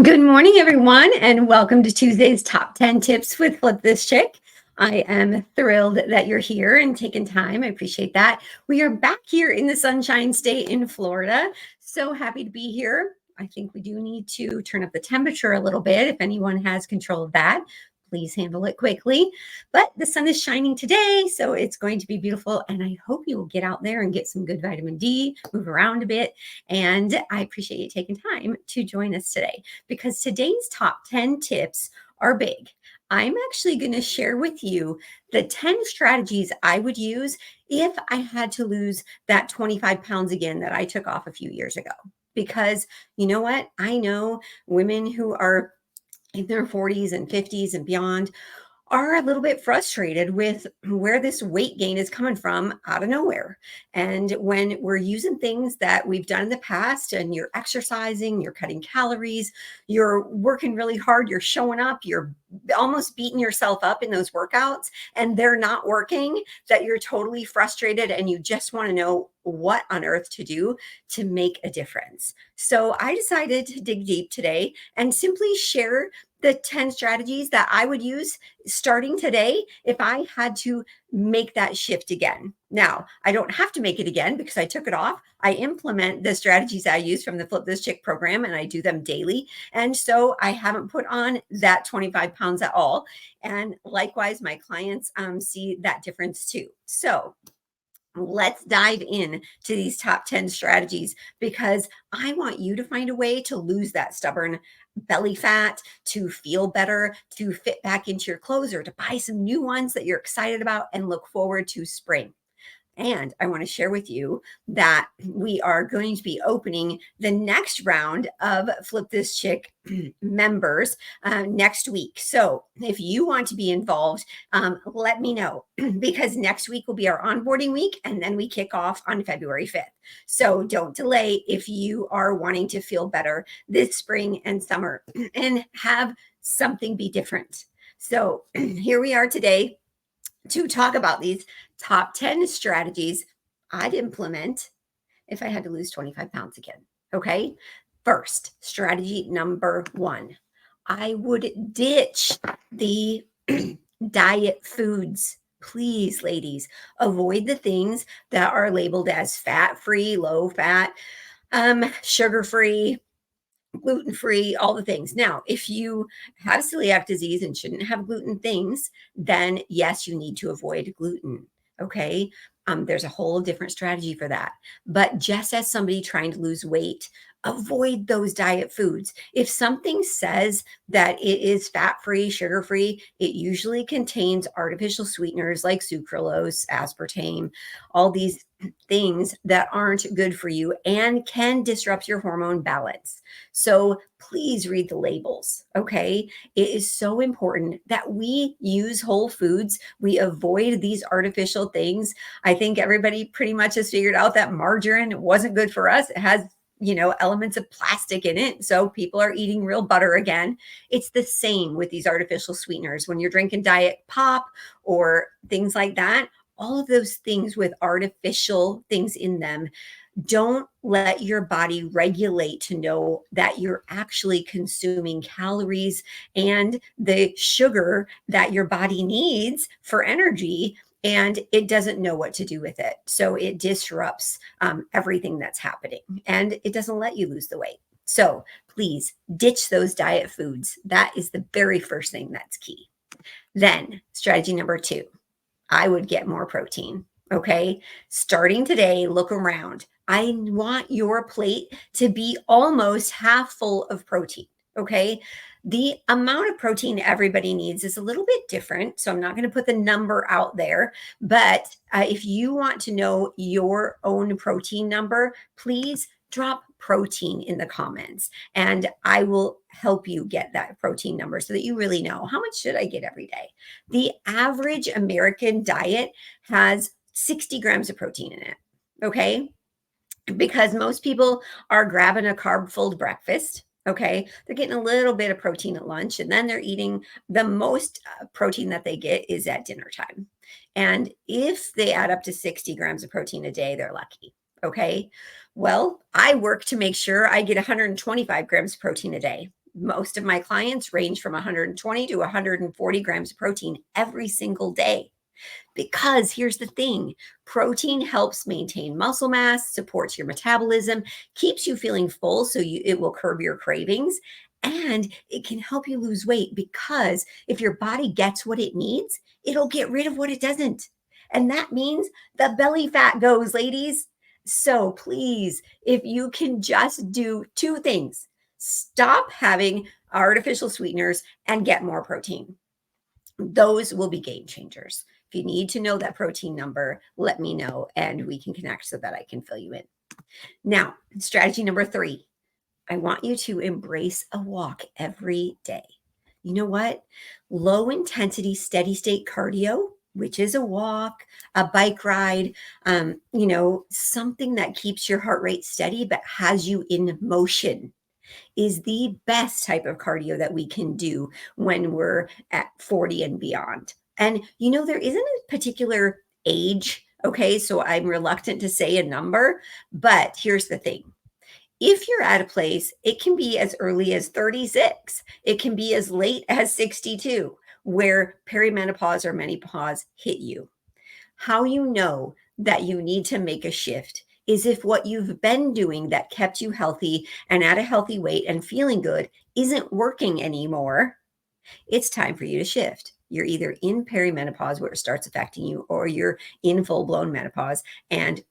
Good morning, everyone, and welcome to Tuesday's Top 10 Tips with Flip This Chick. I am thrilled that you're here and taking time. I appreciate that. We are back here in the Sunshine State in Florida. So happy to be here. I think we do need to turn up the temperature a little bit. If anyone has control of that, please handle it quickly. But the sun is shining today, so it's going to be beautiful. And I hope you will get out there and get some good vitamin D, move around a bit. And I appreciate you taking time to join us today because today's top 10 tips are big. I'm actually going to share with you the 10 strategies I would use if I had to lose that 25 pounds again that I took off a few years ago. Because you know what? I know women who are in their 40s and 50s and beyond are a little bit frustrated with where this weight gain is coming from out of nowhere. And when we're using things that we've done in the past and you're exercising, you're cutting calories, you're working really hard, you're showing up, you're almost beating yourself up in those workouts and they're not working, that you're totally frustrated and you just want to know what on earth to do to make a difference. So I decided to dig deep today and simply share the 10 strategies that I would use starting today if I had to make that shift again. Now, I don't have to make it again because I took it off. I implement the strategies I use from the Flip This Chick program and I do them daily. And so I haven't put on that 25 pounds at all. And likewise, my clients see that difference too. So let's dive in to these top 10 strategies because I want you to find a way to lose that stubborn belly fat, to feel better, to fit back into your clothes or to buy some new ones that you're excited about and look forward to spring. And I want to share with you that we are going to be opening the next round of Flip This Chick members next week. So if you want to be involved, let me know because next week will be our onboarding week and then we kick off on February 5th. So don't delay if you are wanting to feel better this spring and summer and have something be different. So here we are today to talk about these top 10 strategies I'd implement if I had to lose 25 pounds again. Okay. First, strategy number one, I would ditch the diet foods. Please, ladies, avoid the things that are labeled as fat free, low fat, sugar free, gluten-free, all the things. Now, if you have celiac disease and shouldn't have gluten things, then yes, you need to avoid gluten. Okay. There's a whole different strategy for that. But just as somebody trying to lose weight, avoid those diet foods. If something says that it is fat-free, sugar-free, it usually contains artificial sweeteners like sucralose, aspartame, all these things that aren't good for you and can disrupt your hormone balance. So please read the labels. Okay. It is so important that we use whole foods. We avoid these artificial things. I think everybody pretty much has figured out that margarine wasn't good for us. It has elements of plastic in it. So people are eating real butter again. It's the same with these artificial sweeteners. When you're drinking diet pop or things like that, all of those things with artificial things in them, don't let your body regulate to know that you're actually consuming calories and the sugar that your body needs for energy, and it doesn't know what to do with it. So it disrupts everything that's happening and it doesn't let you lose the weight. So please ditch those diet foods. That is the very first thing that's key. Then strategy number two, I would get more protein. Okay. Starting today, look around. I want your plate to be almost half full of protein. Okay. The amount of protein everybody needs is a little bit different. So I'm not going to put the number out there. But if you want to know your own protein number, please drop protein in the comments and I will help you get that protein number so that you really know how much should I get every day. The average American diet has 60 grams of protein in it. Okay. Because most people are grabbing a carb-filled breakfast. Okay. They're getting a little bit of protein at lunch and then they're eating the most protein that they get is at dinner time. And if they add up to 60 grams of protein a day, they're lucky. Okay. Well, I work to make sure I get 125 grams of protein a day Most of my clients range from 120 to 140 grams of protein every single day. Because here's the thing, protein helps maintain muscle mass, supports your metabolism, keeps you feeling full so it will curb your cravings, and it can help you lose weight because if your body gets what it needs, it'll get rid of what it doesn't. And that means the belly fat goes, ladies. So please, if you can just do two things, stop having artificial sweeteners and get more protein. Those will be game changers. If you need to know that protein number, let me know and we can connect so that I can fill you in. Now, strategy number 3, I want you to embrace a walk every day. You know what? Low intensity, steady state cardio, which is a walk, a bike ride, something that keeps your heart rate steady but has you in motion, is the best type of cardio that we can do when we're at 40 and beyond. And there isn't a particular age. Okay. So I'm reluctant to say a number, but here's the thing. If you're at a place, it can be as early as 36, it can be as late as 62, where perimenopause or menopause hit you. How you know that you need to make a shift is if what you've been doing that kept you healthy and at a healthy weight and feeling good isn't working anymore. It's time for you to shift. You're either in perimenopause where it starts affecting you, or you're in full-blown menopause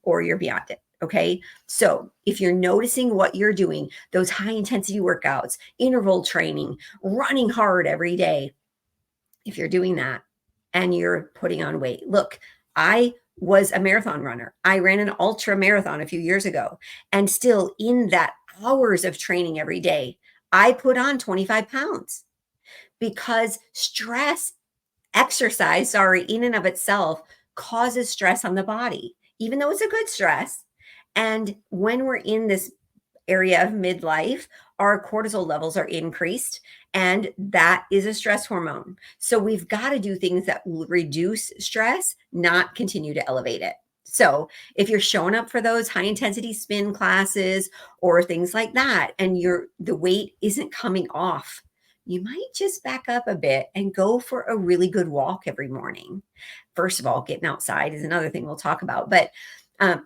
or you're beyond it. Okay. So if you're noticing what you're doing, those high intensity workouts, interval training, running hard every day, if you're doing that and you're putting on weight, look, I was a marathon runner. I ran an ultra marathon a few years ago, and still in that hours of training every day, I put on 25 pounds because exercise, in and of itself causes stress on the body, even though it's a good stress. And when we're in this area of midlife, our cortisol levels are increased, and that is a stress hormone. So we've got to do things that will reduce stress, not continue to elevate it. So if you're showing up for those high intensity spin classes or things like that, and the weight isn't coming off, you might just back up a bit and go for a really good walk every morning. First of all, getting outside is another thing we'll talk about, but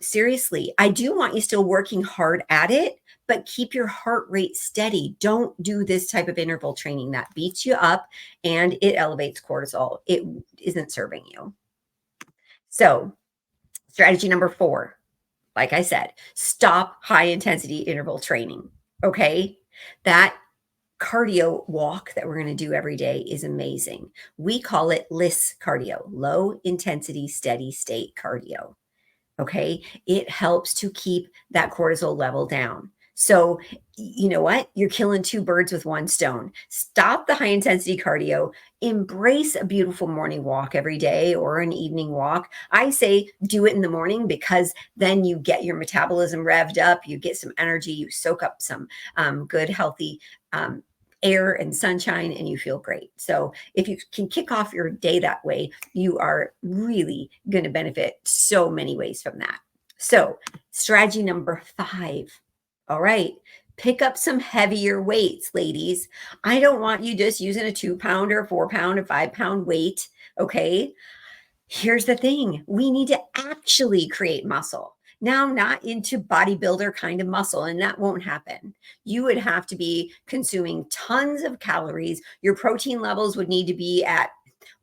seriously, I do want you still working hard at it, but keep your heart rate steady. Don't do this type of interval training that beats you up and it elevates cortisol. It isn't serving you. So, strategy number 4, like I said, stop high intensity interval training. Okay. That cardio walk that we're going to do every day is amazing. We call it LISS cardio, low intensity, steady state cardio. Okay. It helps to keep that cortisol level down. So, you know what? You're killing 2 birds with 1 stone. Stop the high intensity cardio, embrace a beautiful morning walk every day or an evening walk. I say do it in the morning because then you get your metabolism revved up, you get some energy, you soak up some good, healthy air and sunshine, and you feel great. So if you can kick off your day that way, you are really going to benefit so many ways from that. So strategy number 5. All right. Pick up some heavier weights, ladies. I don't want you just using a 2-pound or 4-pound or 5-pound weight. Okay. Here's the thing. We need to actually create muscle. Now, not into bodybuilder kind of muscle, and that won't happen. You would have to be consuming tons of calories. Your protein levels would need to be at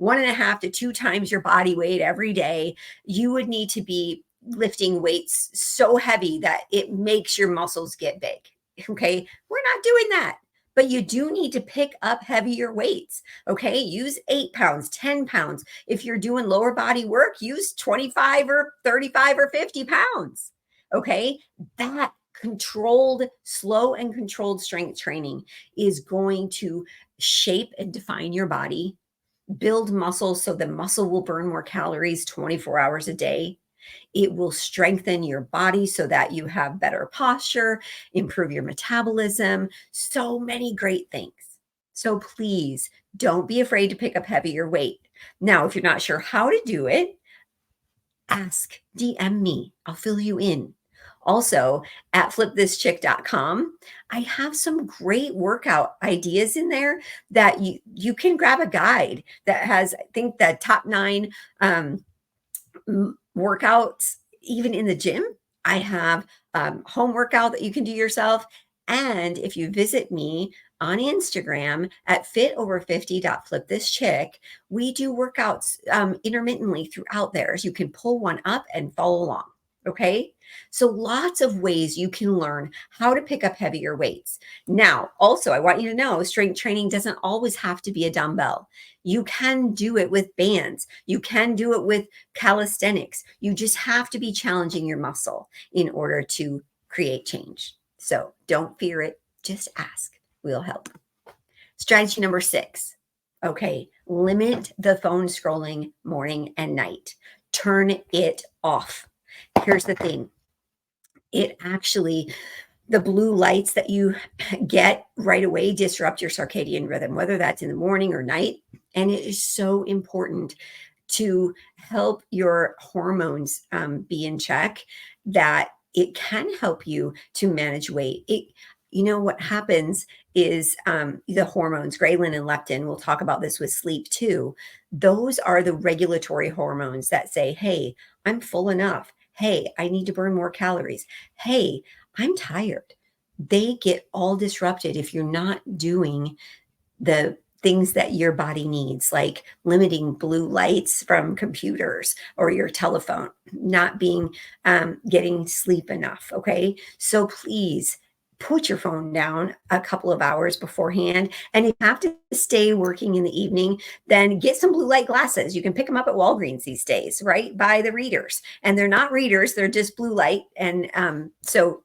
1.5 to 2 times your body weight every day. You would need to be lifting weights so heavy that it makes your muscles get big. Okay. We're not doing that. But you do need to pick up heavier weights. Okay. Use 8 pounds, 10 pounds. If you're doing lower body work, use 25 or 35 or 50 pounds. Okay. That slow and controlled strength training is going to shape and define your body, build muscle so the muscle will burn more calories 24 hours a day. It will strengthen your body so that you have better posture, improve your metabolism, so many great things. So please don't be afraid to pick up heavier weight. Now, if you're not sure how to do it, DM me. I'll fill you in. Also, at flipthischick.com, I have some great workout ideas in there that you can grab a guide that has, I think, the top 9 workouts, even in the gym. I have home workout that you can do yourself. And if you visit me on Instagram at fitover50.flipthischick, we do workouts intermittently throughout there. So you can pull one up and follow along. Okay. So lots of ways you can learn how to pick up heavier weights. Now, also, I want you to know strength training doesn't always have to be a dumbbell. You can do it with bands. You can do it with calisthenics. You just have to be challenging your muscle in order to create change. So don't fear it. Just ask. We'll help. Strategy number 6. Okay, limit the phone scrolling morning and night. Turn it off. Here's the thing. It actually, the blue lights that you get right away disrupt your circadian rhythm, whether that's in the morning or night. And it is so important to help your hormones be in check that it can help you to manage weight. What happens is the hormones, ghrelin and leptin, we'll talk about this with sleep too. Those are the regulatory hormones that say, hey, I'm full enough. Hey, I need to burn more calories. Hey, I'm tired. They get all disrupted if you're not doing the things that your body needs, like limiting blue lights from computers or your telephone, not being getting sleep enough. Okay. So please put your phone down a couple of hours beforehand. And if you have to stay working in the evening, then get some blue light glasses. You can pick them up at Walgreens these days, right? By the readers. And they're not readers, they're just blue light. And so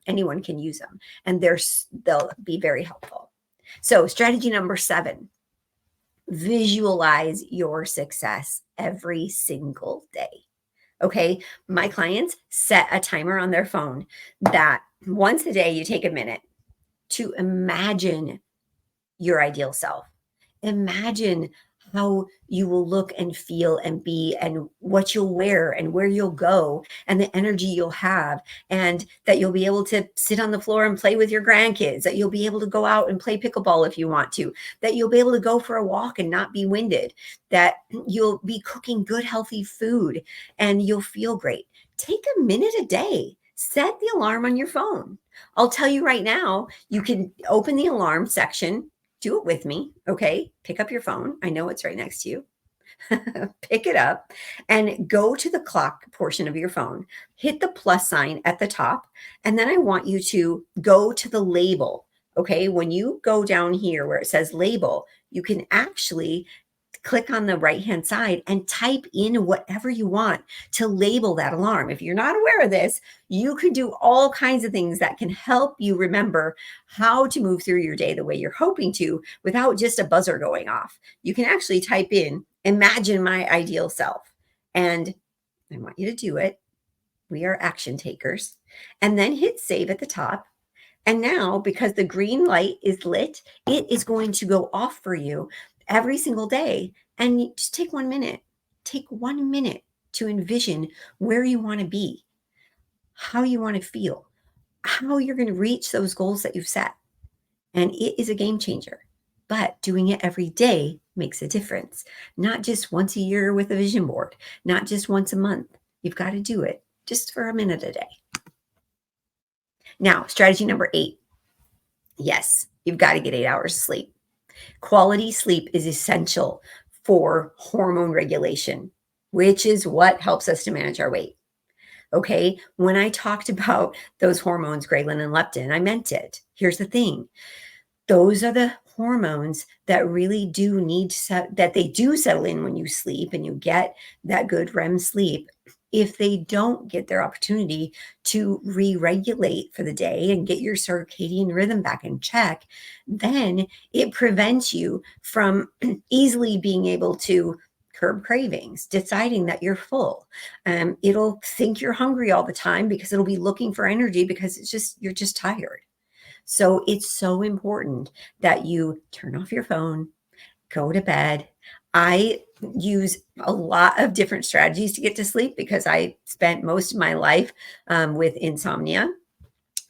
anyone can use them, and they'll be very helpful. So strategy number 7, visualize your success every single day. Okay. My clients set a timer on their phone that once a day you take a minute to imagine your ideal self. Imagine how you will look and feel and be, and what you'll wear and where you'll go and the energy you'll have, and that you'll be able to sit on the floor and play with your grandkids, that you'll be able to go out and play pickleball if you want to, that you'll be able to go for a walk and not be winded, that you'll be cooking good, healthy food and you'll feel great. Take a minute a day. Set the alarm on your phone. I'll tell you right now, you can open the alarm section. Do it with me. Okay. Pick up your phone. I know it's right next to you. Pick it up and go to the clock portion of your phone. Hit the plus sign at the top. And then I want you to go to the label. Okay. When you go down here where it says label, you can actually click on the right-hand side and type in whatever you want to label that alarm. If you're not aware of this, you can do all kinds of things that can help you remember how to move through your day the way you're hoping to without just a buzzer going off. You can actually type in, imagine my ideal self. And I want you to do it. We are action takers. And then hit save at the top. And now, because the green light is lit, it is going to go off for you every single day. And you just take 1 minute. Take 1 minute to envision where you want to be, how you want to feel, how you're going to reach those goals that you've set. And it is a game changer. But doing it every day makes a difference. Not just once a year with a vision board, not just once a month. You've got to do it just for a minute a day. Now, strategy number 8. Yes, you've got to get 8 hours of sleep. Quality sleep is essential for hormone regulation, which is what helps us to manage our weight. Okay. When I talked about those hormones, ghrelin and leptin, I meant it. Here's the thing. Those are the hormones that really do need that they do settle in when you sleep and you get that good REM sleep. If they don't get their opportunity to re-regulate for the day and get your circadian rhythm back in check, then it prevents you from easily being able to curb cravings, deciding that you're full. It'll think you're hungry all the time because it'll be looking for energy because you're just tired. So it's so important that you turn off your phone, go to bed. I use a lot of different strategies to get to sleep because I spent most of my life with insomnia.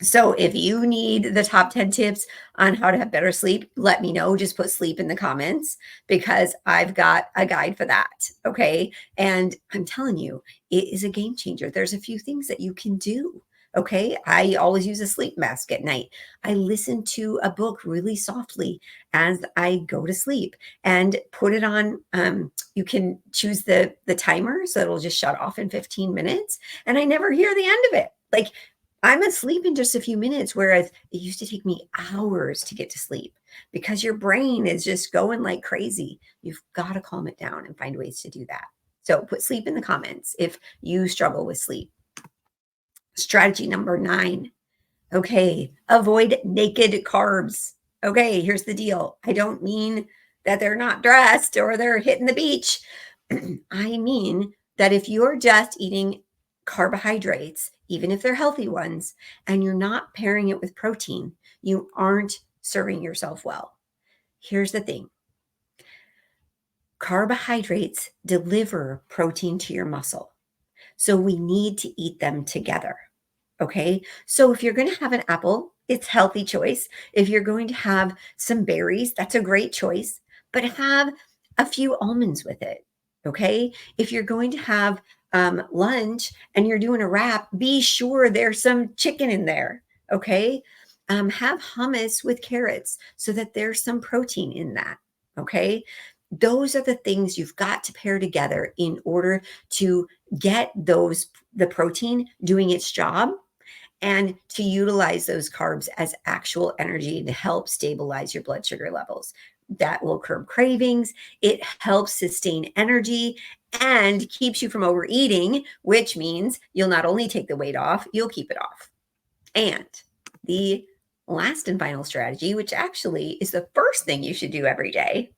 So if you need the top 10 tips on how to have better sleep, let me know. Just put sleep in the comments because I've got a guide for that. Okay. And I'm telling you, it is a game changer. There's a few things that you can do. Okay. I always use a sleep mask at night. I listen to a book really softly as I go to sleep and put it on. You can choose the timer so it'll just shut off in 15 minutes. And I never hear the end of it. Like I'm asleep in just a few minutes, whereas it used to take me hours to get to sleep because your brain is just going like crazy. You've got to calm it down and find ways to do that. So put sleep in the comments if you struggle with sleep. Strategy number 9. Okay, avoid naked carbs. Okay, here's the deal. I don't mean that they're not dressed or they're hitting the beach. I mean that if you're just eating carbohydrates, even if they're healthy ones, and you're not pairing it with protein, you aren't serving yourself well. Here's the thing: carbohydrates deliver protein to your muscle. So we need to eat them together. Okay. So if you're going to have an apple, it's healthy choice. If you're going to have some berries, that's a great choice, but have a few almonds with it. Okay. If you're going to have lunch and you're doing a wrap, be sure there's some chicken in there. Okay. Have hummus with carrots so that there's some protein in that. Okay. Those are the things you've got to pair together in order to get the protein doing its job and to utilize those carbs as actual energy to help stabilize your blood sugar levels. That will curb cravings. It helps sustain energy and keeps you from overeating, which means you'll not only take the weight off, you'll keep it off. And the last and final strategy, which actually is the first thing you should do every day,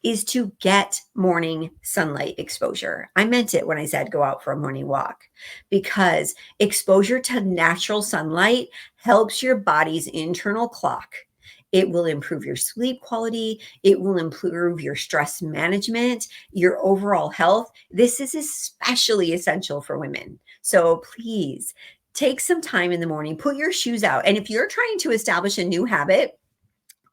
is to get morning sunlight exposure. I meant it when I said go out for a morning walk because exposure to natural sunlight helps your body's internal clock. It will improve your sleep quality. It will improve your stress management, your overall health. This is especially essential for women. So please take some time in the morning, put your shoes out. And if you're trying to establish a new habit,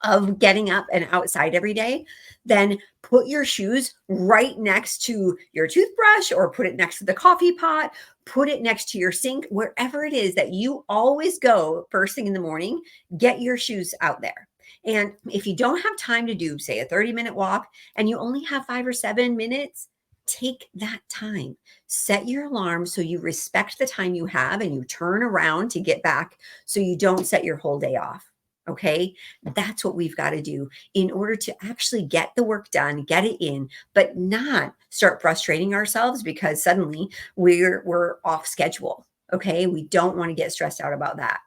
of getting up and outside every day, then put your shoes right next to your toothbrush or put it next to the coffee pot, put it next to your sink, wherever it is that you always go first thing in the morning, get your shoes out there. And if you don't have time to do, say, a 30-minute walk and you only have 5 or 7 minutes, take that time. Set your alarm so you respect the time you have and you turn around to get back so you don't set your whole day off. Okay. That's what we've got to do in order to actually get the work done, get it in, but not start frustrating ourselves because suddenly we're off schedule. Okay. We don't want to get stressed out about that.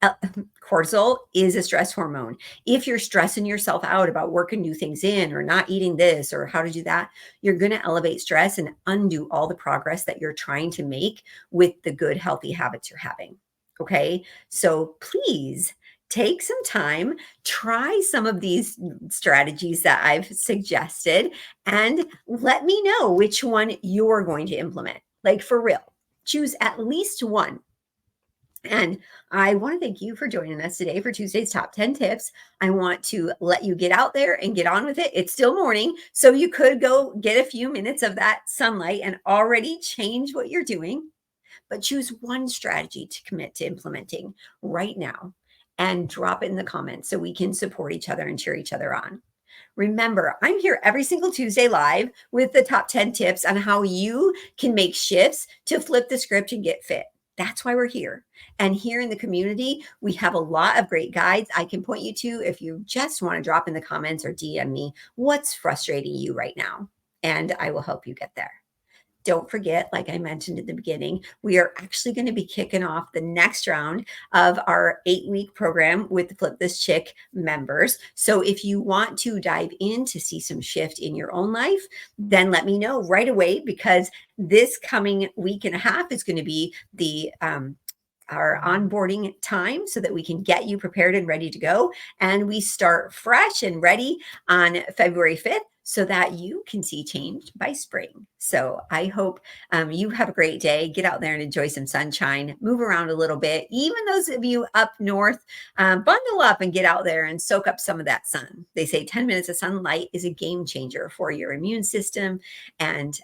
uh, Cortisol is a stress hormone. If you're stressing yourself out about working new things in or not eating this or how to do that, you're going to elevate stress and undo all the progress that you're trying to make with the good, healthy habits you're having. Okay. So please take some time, try some of these strategies that I've suggested, and let me know which one you're going to implement. Like for real, choose at least one. And I want to thank you for joining us today for Tuesday's Top 10 Tips. I want to let you get out there and get on with it. It's still morning, so you could go get a few minutes of that sunlight and already change what you're doing, but choose one strategy to commit to implementing right now and drop it in the comments so we can support each other and cheer each other on. Remember, I'm here every single Tuesday live with the top 10 tips on how you can make shifts to flip the script and get fit. That's why we're here. And here in the community, we have a lot of great guides I can point you to if you just want to drop in the comments or DM me what's frustrating you right now. And I will help you get there. Don't forget, like I mentioned at the beginning, we are actually going to be kicking off the next round of our 8-week program with the Flip This Chick members. So if you want to dive in to see some shift in your own life, then let me know right away because this coming week and a half is going to be the our onboarding time so that we can get you prepared and ready to go. And we start fresh and ready on February 5th. so that you can see change by spring. So I hope you have a great day. Get out there and enjoy some sunshine, move around a little bit. Even those of you up north, bundle up and get out there and soak up some of that sun. They say 10 minutes of sunlight is a game changer for your immune system and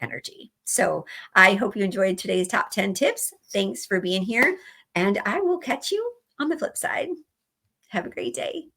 energy. So I hope you enjoyed today's top 10 tips. Thanks for being here. And I will catch you on the flip side. Have a great day.